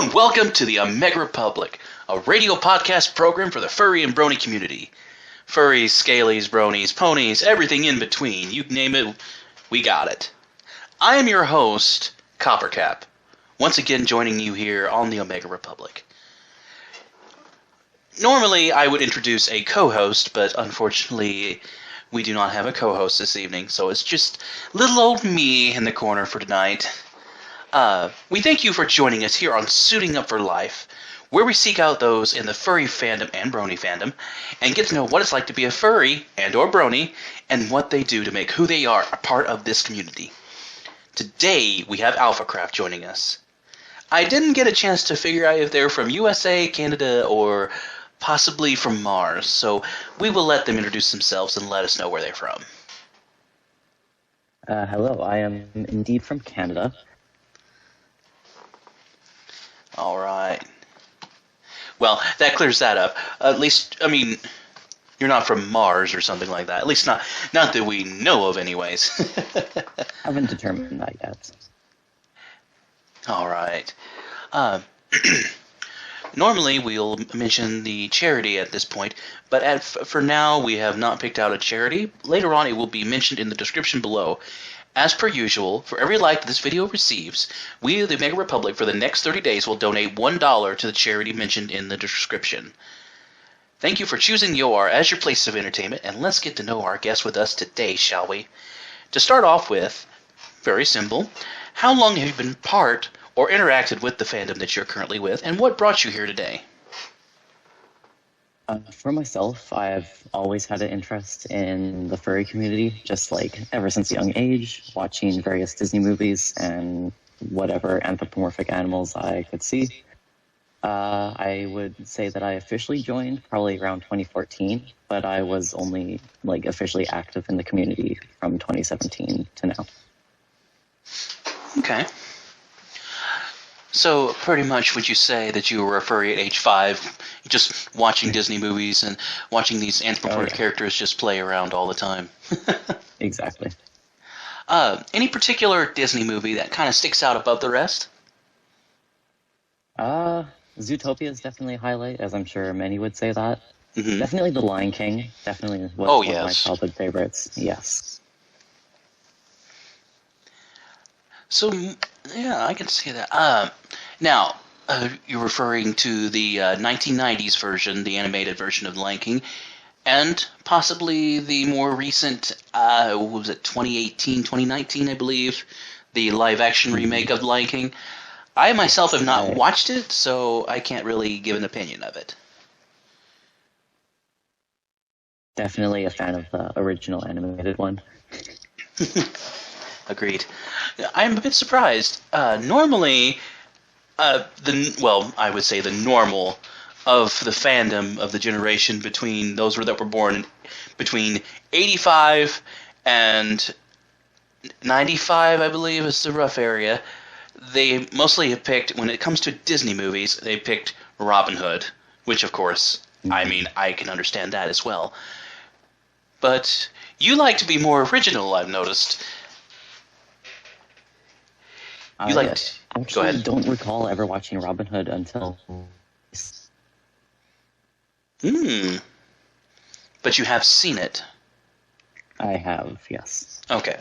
and welcome to the Omega Republic, a radio podcast program for the furry and brony community. Furries, scalies, bronies, ponies, everything in between. You name it, we got it. I am your host, Coppercap, once again joining you here on the Omega Republic. Normally, I would introduce a co-host, but unfortunately, we do not have a co-host this evening, so it's just little old me in the corner for tonight. We thank you for joining us here on Suiting Up for Life, where we seek out those in the furry fandom and brony fandom, and get to know what it's like to be a furry and or brony, and what they do to make who they are a part of this community. Today, we have AlphaKraft joining us. I didn't get a chance to figure out if they're from USA, Canada, or possibly from Mars, so we will let them introduce themselves and let us know where they're from. Hello, I am indeed from Canada. All right. Well, that clears that up. At least, I mean, you're not from Mars or something like that. At least not that we know of, anyways. Haven't determined that yet. All right. Normally, we'll mention the charity at this point, but for now, we have not picked out a charity. Later on, it will be mentioned in the description below. As per usual, for every like this video receives, we, the Omega Republic, for the next 30 days will donate $1 to the charity mentioned in the description. Thank you for choosing YOR as your place of entertainment, and let's get to know our guest with us today, shall we? To start off with, very simple, how long have you been part or interacted with the fandom that you're currently with, and what brought you here today? For myself, I've always had an interest in the furry community, just like ever since a young age, watching various Disney movies and whatever anthropomorphic animals I could see. I would say that I officially joined probably around 2014, but I was only officially active in the community from 2017 to now. Okay. So, pretty much would you say that you were a furry at age 5, just watching Disney movies and watching these anthropomorphic characters just play around all the time? Exactly. Any particular Disney movie that kind of sticks out above the rest? Zootopia is definitely a highlight, as I'm sure many would say that. Mm-hmm. Definitely The Lion King. Definitely was one of my childhood favorites. Yes. So, yeah, I can see that. Now, you're referring to the 1990s version, the animated version of The Lion King, and possibly the more recent, what was it, 2018, 2019, I believe, the live-action remake of The Lion King. I myself have not watched it, so I can't really give an opinion of it. Definitely a fan of the original animated one. Agreed. I'm a bit surprised. Normally, I would say the normal of the fandom of the generation between those that were born between 85 and 95, I believe, is the rough area. They mostly have picked, when it comes to Disney movies, they picked Robin Hood, which, of course, I mean, I can understand that as well. But you like to be more original, I've noticed. You like to... Actually, Go ahead. I don't recall ever watching Robin Hood until... But you have seen it. I have, yes. Okay.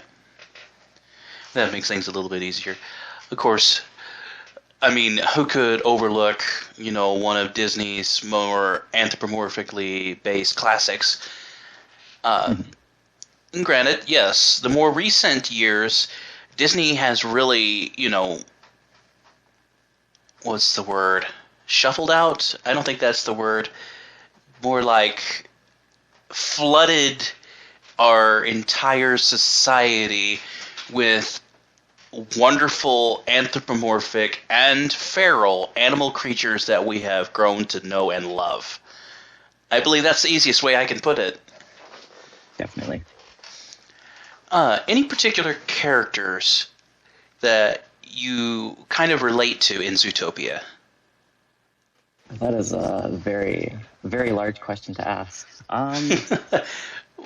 That makes things a little bit easier. Of course, I mean, who could overlook, one of Disney's more anthropomorphically based classics? And granted, yes, the more recent years, Disney has really, what's the word? Shuffled out? I don't think that's the word. More like flooded our entire society with wonderful anthropomorphic and feral animal creatures that we have grown to know and love. I believe that's the easiest way I can put it. Definitely. Any particular characters that you kind of relate to in Zootopia? That is a very, very large question to ask.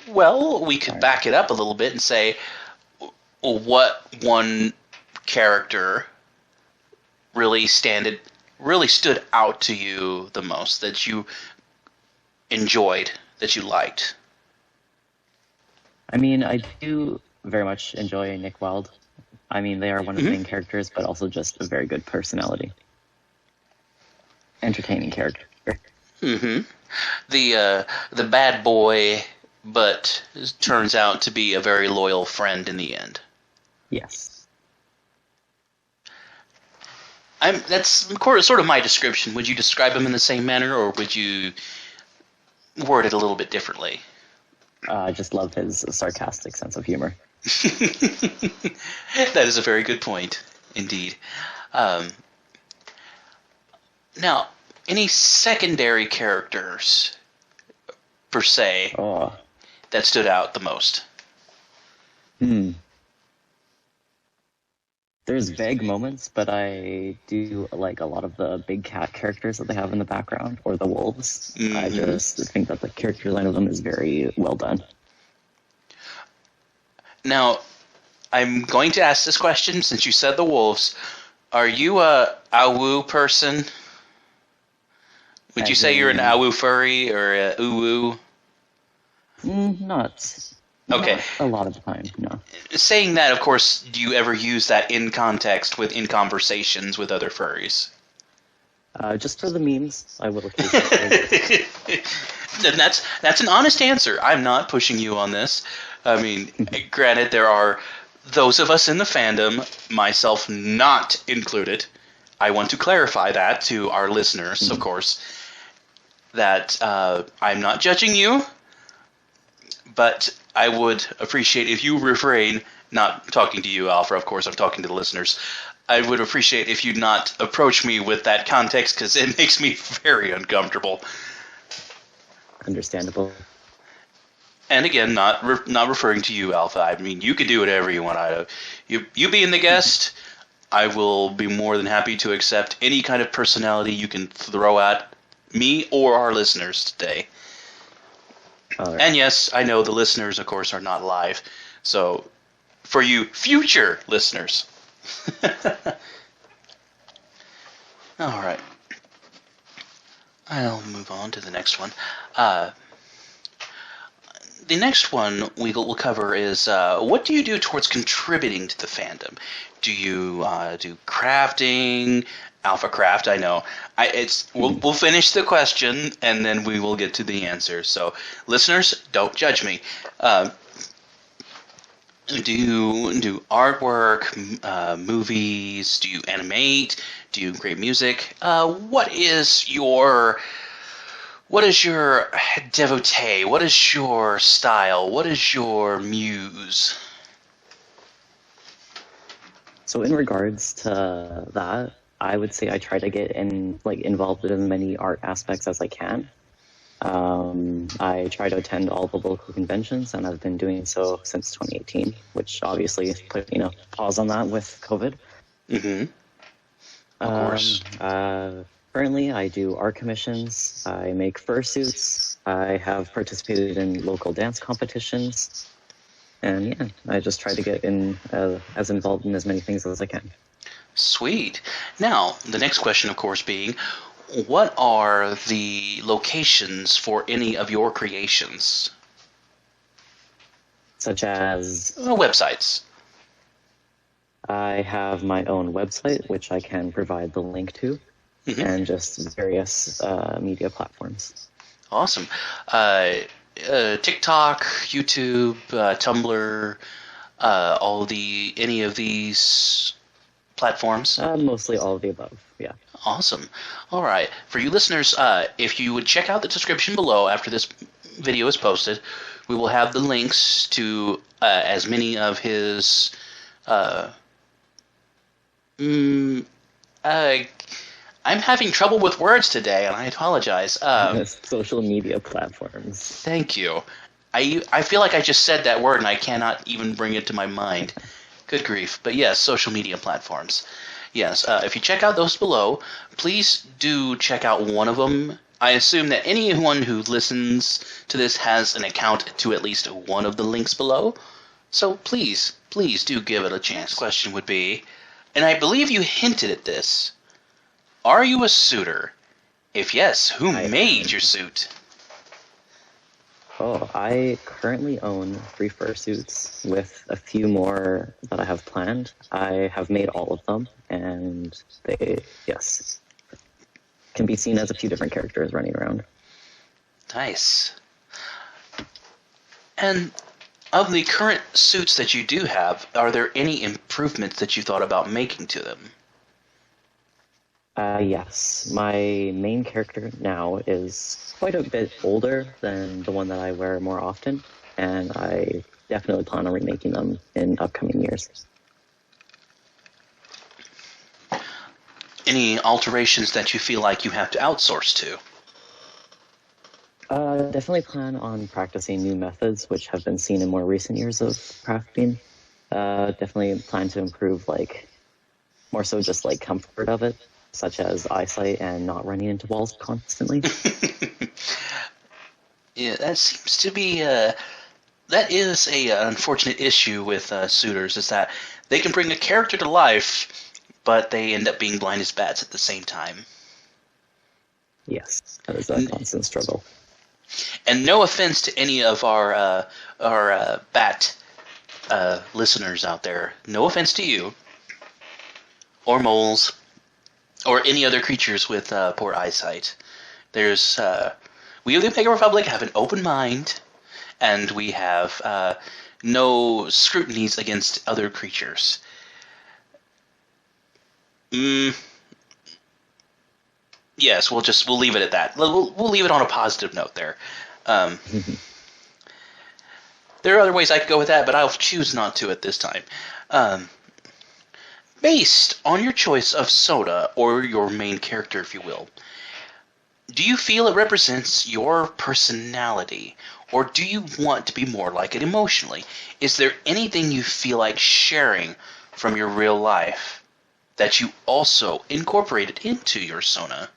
Well, we could back it up a little bit and say, what one character really really stood out to you the most, that you enjoyed, that you liked? I mean, I do very much enjoy Nick Wilde. I mean, they are one of the Mm-hmm. main characters, but also just a very good personality. Entertaining character. Mm-hmm. The bad boy, but turns out to be a very loyal friend in the end. Yes. That's of course sort of my description. Would you describe him in the same manner, or would you word it a little bit differently? I just love his sarcastic sense of humor. That is a very good point, indeed. Um, Now, any secondary characters, per se, Oh. that stood out the most? There's vague moments, but I do like a lot of the big cat characters that they have in the background, or the wolves. Mm-hmm. I just think that the character design of them is very well done. Now, I'm going to ask this question since you said the wolves. Are you a Awu person? Would you As say you're an in- Awu furry or a Uwu? Not Okay. not a lot of the time, no. Saying that, of course, do you ever use that in context in conversations with other furries? Just for the memes, I will occasionally. And that's an honest answer. I'm not pushing you on this. I mean, granted, there are those of us in the fandom, myself not included. I want to clarify that to our listeners, of course, that I'm not judging you, but I would appreciate if you refrain, not talking to you, Alpha, of course, I'm talking to the listeners. I would appreciate if you not approach me with that context, because it makes me very uncomfortable. Understandable. And again, not referring to you, Alpha. I mean, you can do whatever you want. You being the guest, I will be more than happy to accept any kind of personality you can throw at me or our listeners today. Alright. And yes, I know the listeners, of course, are not live. So, for you future listeners. All right. I'll move on to the next one. The next one we'll cover is what do you do towards contributing to the fandom? Do you do crafting? AlphaKraft, I know. We'll finish the question and then we will get to the answer. So, listeners, don't judge me. Do you do artwork, movies? Do you animate? Do you create music? What is your devotee? What is your style? What is your muse? So in regards to that, I would say I try to get involved in as many art aspects as I can. I try to attend all the local conventions, and I've been doing so since 2018, which obviously put pause on that with COVID. Mm-hmm. Of course. Currently, I do art commissions. I make fursuits. I have participated in local dance competitions, and yeah, I just try to get in as involved in as many things as I can. Sweet. Now, the next question, of course, being, what are the locations for any of your creations? Such as? Websites. I have my own website, which I can provide the link to, and just various media platforms. Awesome. TikTok, YouTube, Tumblr, any of these platforms? Mostly all of the above, yeah. Awesome. All right. For you listeners, if you would check out the description below after this video is posted, we will have the links to as many of his I'm having trouble with words today, and I apologize. Social media platforms. Thank you. I feel like I just said that word, and I cannot even bring it to my mind. Good grief. But yes, social media platforms. Yes, if you check out those below, please do check out one of them. I assume that anyone who listens to this has an account to at least one of the links below. So please do give it a chance. Question would be, and I believe you hinted at this, Are you a suitor? If yes, who I made am. your suit? Oh, I currently own 3 fursuits with a few more that I have planned. I have made all of them, and they, yes, can be seen as a few different characters running around. Nice. And of the current suits that you do have, are there any improvements that you thought about making to them? Yes, my main character now is quite a bit older than the one that I wear more often, and I definitely plan on remaking them in upcoming years. Any alterations that you feel like you have to outsource to? Definitely plan on practicing new methods, which have been seen in more recent years of crafting. Definitely plan to improve, like, more so just like comfort of it, such as eyesight and not running into walls constantly. Yeah, that seems to be that is a unfortunate issue with suitors, is that they can bring a character to life, but they end up being blind as bats at the same time. Yes, that is a constant struggle. And no offense to any of our bat listeners out there, no offense to you or moles or any other creatures with poor eyesight. There's we of the Omega Republic have an open mind, and we have no scrutinies against other creatures. Yes, we'll leave it at that. We'll leave it on a positive note there. There are other ways I could go with that, but I'll choose not to at this time. Based on your choice of Soda, or your main character, if you will, do you feel it represents your personality, or do you want to be more like it emotionally? Is there anything you feel like sharing from your real life that you also incorporated into your Sona?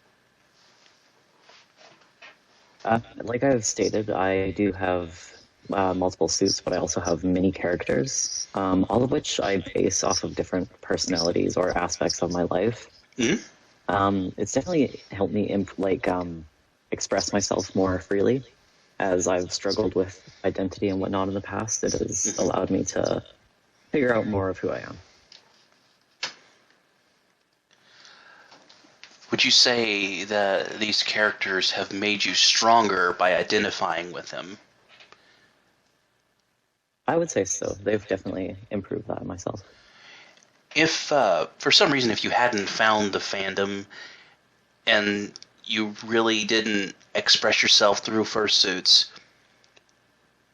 Like I've stated, I do have multiple suits, but I also have mini characters, all of which I base off of different personalities or aspects of my life. It's definitely helped me express myself more freely, as I've struggled with identity and whatnot in the past. It has allowed me to figure out more of who I am. Would you say that these characters have made you stronger by identifying with them? I would say so. They've definitely improved that myself. If, for some reason, if you hadn't found the fandom and you really didn't express yourself through fursuits,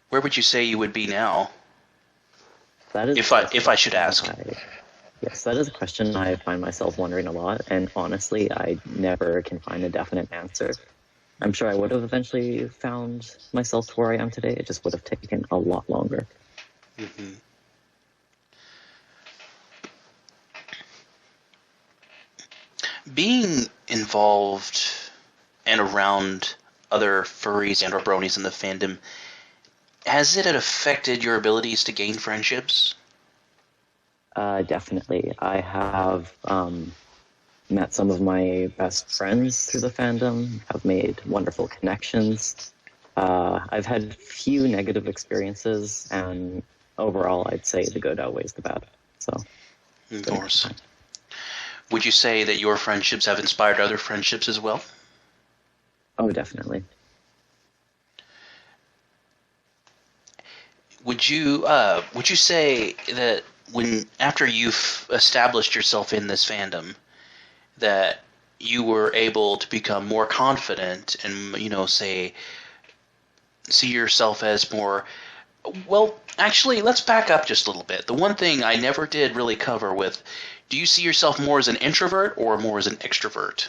where would you say you would be now? That is if I should ask. Yes, that is a question I find myself wondering a lot, and honestly, I never can find a definite answer. I'm sure I would have eventually found myself to where I am today. It just would have taken a lot longer. Being involved and around other furries and or bronies in the fandom, has it affected your abilities to gain friendships? Definitely. I have met some of my best friends through the fandom. I've made wonderful connections. I've had few negative experiences, and overall, I'd say the good outweighs the bad. So, of course. Would you say that your friendships have inspired other friendships as well? Oh, definitely. Would you say that after you've established yourself in this fandom, that you were able to become more confident and, see yourself as more... Well, actually, let's back up just a little bit. The one thing I never did really cover with, do you see yourself more as an introvert or more as an extrovert?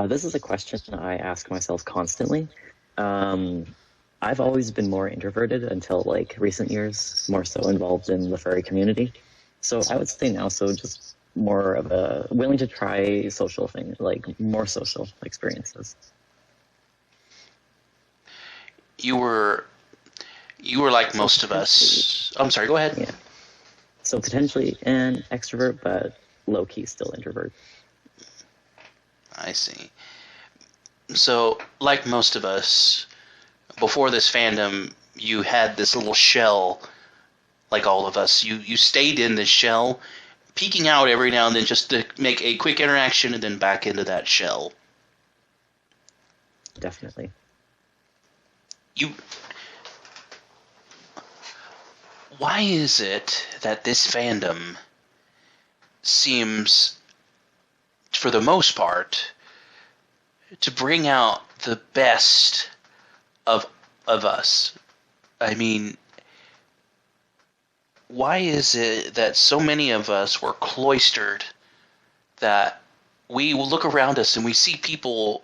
This is a question I ask myself constantly. I've always been more introverted until recent years, more so involved in the furry community. So I would say now, so just more of a willing to try social things, more social experiences. You were like most of us. I'm sorry, go ahead. Yeah. So potentially an extrovert, but low-key still introvert. I see. So, like most of us, before this fandom, you had this little shell, like all of us. You stayed in this shell, peeking out every now and then just to make a quick interaction and then back into that shell. Definitely. Why is it that this fandom seems, for the most part, to bring out the best of us? I mean, why is it that so many of us were cloistered, that we look around us and we see people,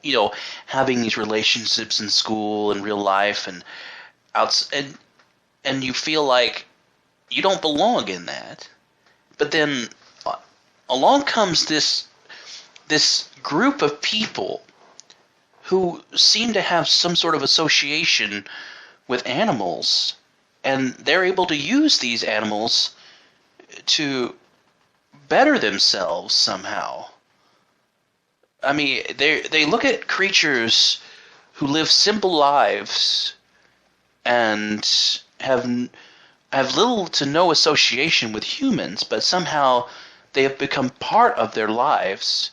having these relationships in school and real life and and you feel like you don't belong in that. But then along comes this group of people who seem to have some sort of association with animals, and they're able to use these animals to better themselves somehow. I mean, they look at creatures who live simple lives and have little to no association with humans, but somehow they have become part of their lives,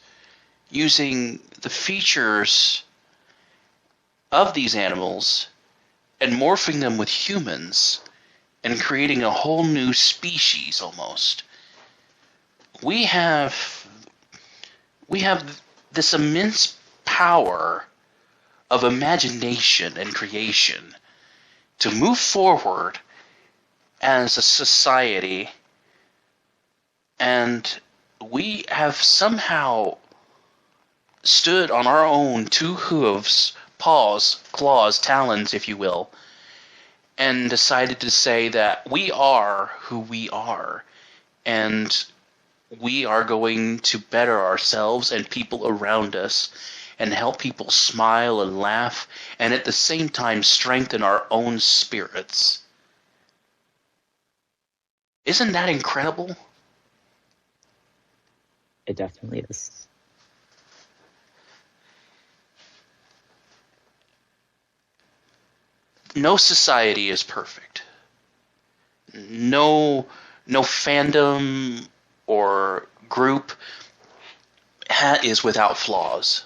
using the features of these animals and morphing them with humans and creating a whole new species almost. We have this immense power of imagination and creation to move forward as a society, and we have somehow stood on our own two hooves, paws, claws, talons, if you will, and decided to say that we are who we are, and we are going to better ourselves and people around us and help people smile and laugh, and at the same time strengthen our own spirits. Isn't that incredible? It definitely is. No society is perfect. No fandom or group is without flaws.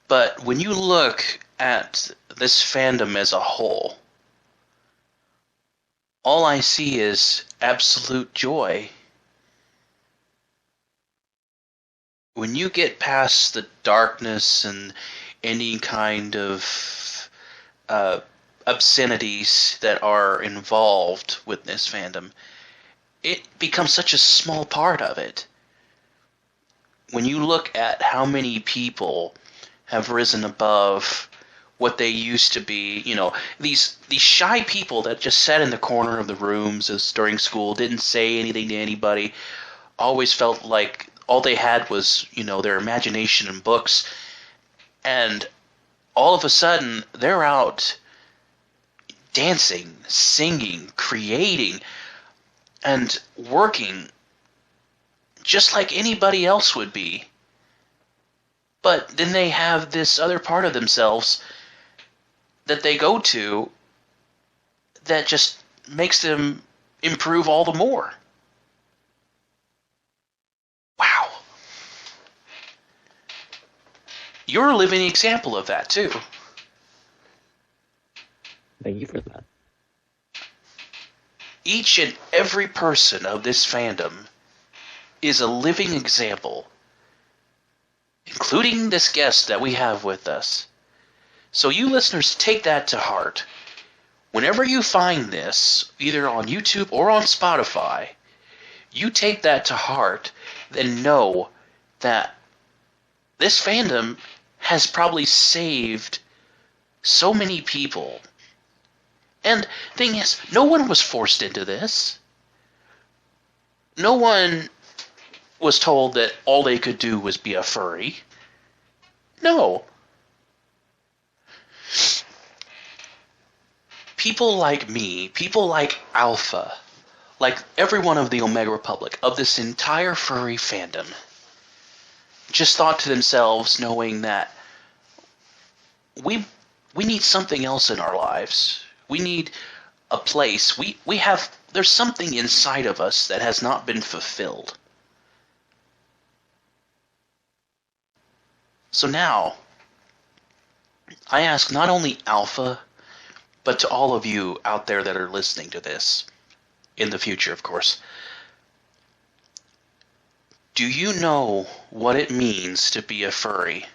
But when you look at this fandom as a whole, all I see is absolute joy. When you get past the darkness and any kind of obscenities that are involved with this fandom, it becomes such a small part of it. When you look at how many people have risen above what they used to be, these shy people that just sat in the corner of the rooms during school, didn't say anything to anybody, always felt like all they had was, their imagination and books, and all of a sudden they're out dancing, singing, creating, and working just like anybody else would be. But then they have this other part of themselves that they go to that just makes them improve all the more. Wow. You're a living example of that, too. Thank you for that. Each and every person of this fandom is a living example, including this guest that we have with us. So you listeners, take that to heart. Whenever you find this, either on YouTube or on Spotify, you take that to heart and know that this fandom has probably saved so many people. And thing is, no one was forced into this. No one was told that all they could do was be a furry. No. People like me, people like Alpha, like everyone of the Omega Republic, of this entire furry fandom, just thought to themselves, knowing that we need something else in our lives. We need a place. We have there's something inside of us that has not been fulfilled. So now, I ask not only Alpha, but to all of you out there that are listening to this, in the future, of course, do you know what it means to be a furry?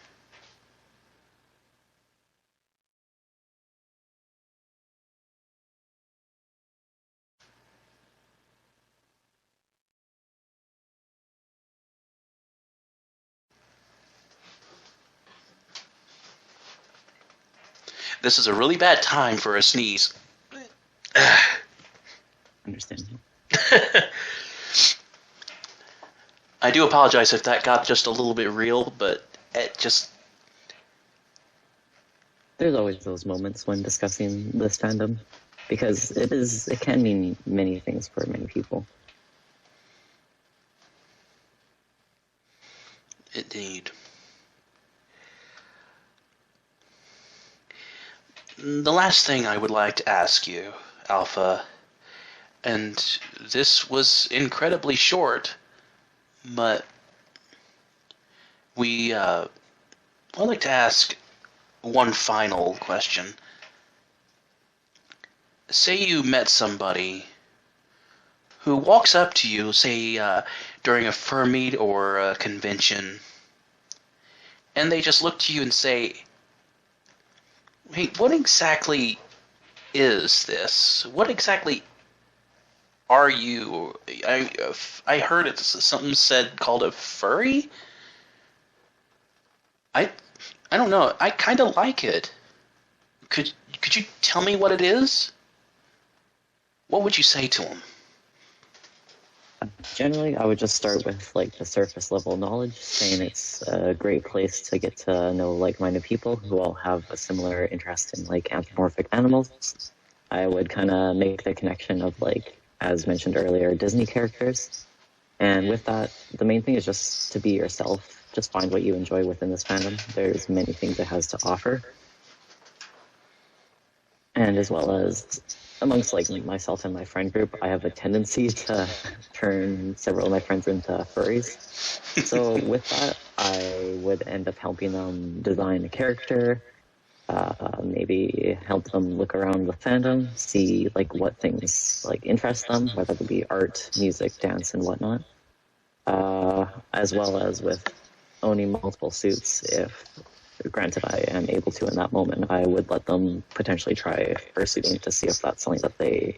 This is a really bad time for a sneeze. Understand. I do apologize if that got just a little bit real, but it just... There's always those moments when discussing this fandom, because it can mean many things for many people. Indeed. The last thing I would like to ask you, Alpha, and this was incredibly short, but I'd like to ask one final question. Say you met somebody who walks up to you, say during a fur meet or a convention, and they just look to you and say, "Hey, what exactly is this? What exactly are you?" I heard it's something said called a furry. I don't know. I kind of like it. Could you tell me what it is? What would you say to them? Generally, I would just start with like the surface level knowledge, saying it's a great place to get to know like-minded people who all have a similar interest in like anthropomorphic animals. I would kind of make the connection of like, as mentioned earlier, Disney characters. And with that, the main thing is just to be yourself. Just find what you enjoy within this fandom. There's many things it has to offer. And as well as amongst like myself and my friend group, I have a tendency to turn several of my friends into furries. So with that, I would end up helping them design a character, maybe help them look around the fandom, see like what things like interest them, whether it be art, music, dance, and whatnot. As well as with owning multiple suits, if granted I am able to in that moment, I would let them potentially try fursuiting to see if that's something that they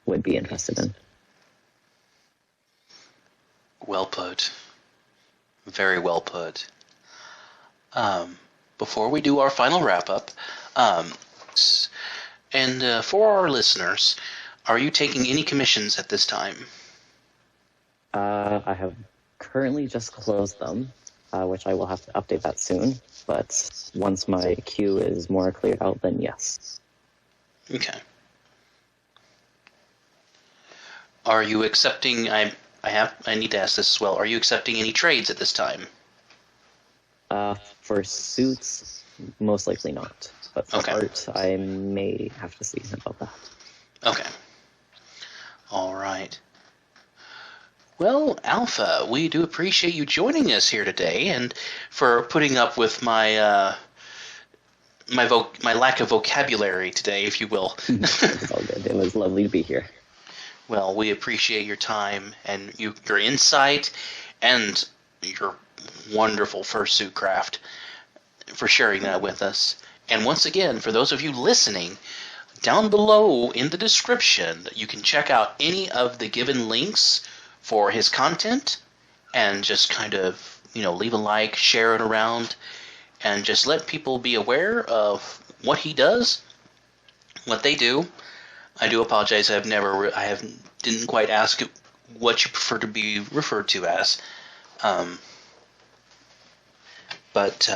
would be interested in. Well put. Very well put. Before we do our final wrap-up, and for our listeners, are you taking any commissions at this time? I have currently just closed them, which I will have to update that soon. But once my queue is more cleared out, then yes. Okay. Are you accepting? I need to ask this as well. Are you accepting any trades at this time? For suits, most likely not. But for art, I may have to see about that. Okay. All right. Well, Alpha, we do appreciate you joining us here today, and for putting up with my my lack of vocabulary today, if you will. It's all good. It was lovely to be here. Well, we appreciate your time and your insight and your wonderful fursuit craft for sharing that with us. And once again, for those of you listening, down below in the description, you can check out any of the given links for his content and just kind of, leave a like, share it around, and just let people be aware of what he does, what they do. I do apologize. Didn't quite ask what you prefer to be referred to as. But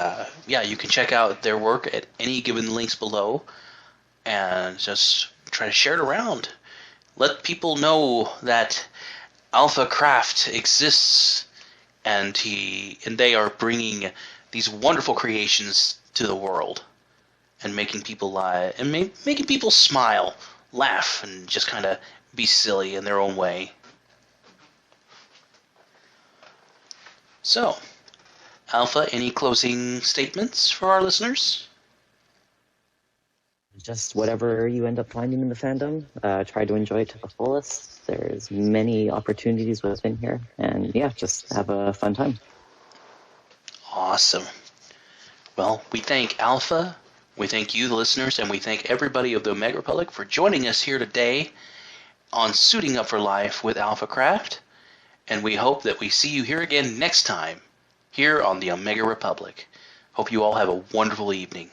yeah, you can check out their work at any given links below and just try to share it around. Let people know that AlphaKraft exists and they are bringing these wonderful creations to the world and making people lie and making people smile, laugh, and just kind of be silly in their own way. So, Alpha, any closing statements for our listeners? Just whatever you end up finding in the fandom, try to enjoy it to the fullest. There's many opportunities within here, and yeah, just have a fun time. Awesome. Well, we thank Alpha, we thank you, the listeners, and we thank everybody of the Omega Republic for joining us here today on Suiting Up for Life with AlphaKraft, and we hope that we see you here again next time, here on the Omega Republic. Hope you all have a wonderful evening.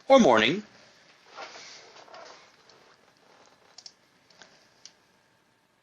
Or morning.